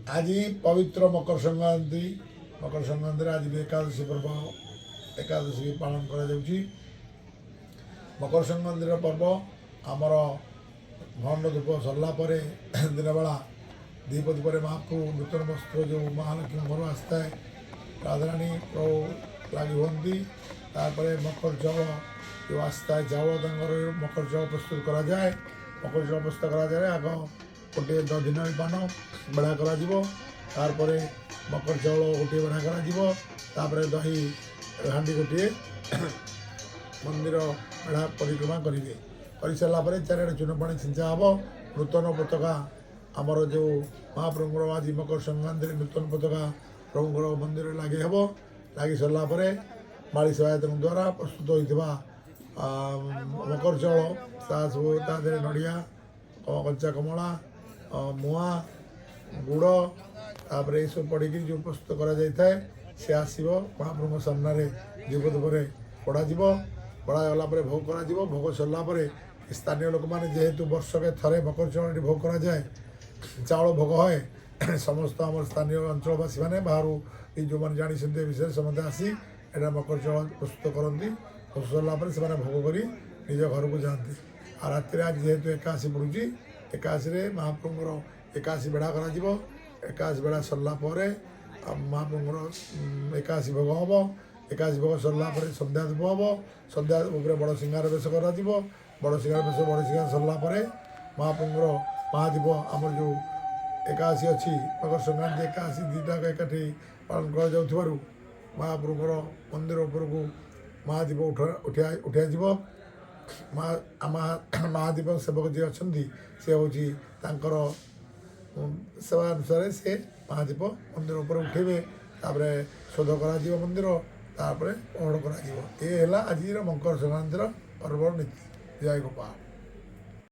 आज पवित्र मकर संक्रांति आज भी एकादशी पर्व एकादशी पालन कर मकर संक्रांति पर्व आमर भंड धूप सरला दिन बेला दीपति पर महाप्रभु नूतन वस्त्र जो महालक्ष्मी घर आसता है राधाराणी प्रभु लगी हमें मकर चाउल जो आसता है चाउल मकर चाउल प्रस्तुत करा जाए मकर चाउल प्रस्तुत करा जाए आग गोटे दिन पान बेढ़ा कर मकर चाउल गोटे बेढ़ा कर दही हांडी गोटे मंदिर बेढ़ा परिक्रमा करेंगे कर सारापर चारिड़े चून पानी छिंचा हम नूतन पताका आमर जो महाप्रभुर आज मकर संक्रांति नूतन पताका प्रभुर मंदिर लगे हम लगे सारापर माड़ी सहायता द्वारा प्रस्तुत होता मकर चाउल सब नड़िया कंचा कमला मुआ गुड़ तापर ये सब पड़ी जो प्रस्तुत कर सी आसो महाप्रभु सामने जीवत पर पढ़ागला भोग कर भोग सरलापर स्थानीय लोक मैंने जेहेतु वर्षके थरे मकर चाउल भोग करा जाए चाउल भोग है समस्त आम स्थानीय अंचलवासी मैंने बाहर जो मैंने जानी विषय समस्त आसी एटा मकर चाउल प्रस्तुत करती प्रस्तुत सरलापर से भोग कर निज घर को जाती आ राति आज जेहेतु एकादशी पड़ुची एकादशी महाप्रभुर एकादशी बेढ़ा कर एकादशी बेढ़ा सरलापर महाप्रभुर एकादशी भोग हम एकादशी भोग सरलापर सन्ध्या धूप हम सन्ध्या धूप बड़ सिंगार बेश कर बड़ सिंगार बेश बड़ सिंगार सरलापर महाप्रभुर महादीप आमर जो एकादशी अच्छी मकर संक्रांति एकादशी दुईटा एकाठी पालन कर महाप्रभुर मंदिर उपरकू महादीप उठा महादीप सेवक जी अच्छा सी हूँ सेवा अनुसार से महादीप मंदिर उपर उठे तापर शोध कर मंदिर तापर पहड़ कर आज मकर संक्रांतिर पर्व नीति जय गोपाल।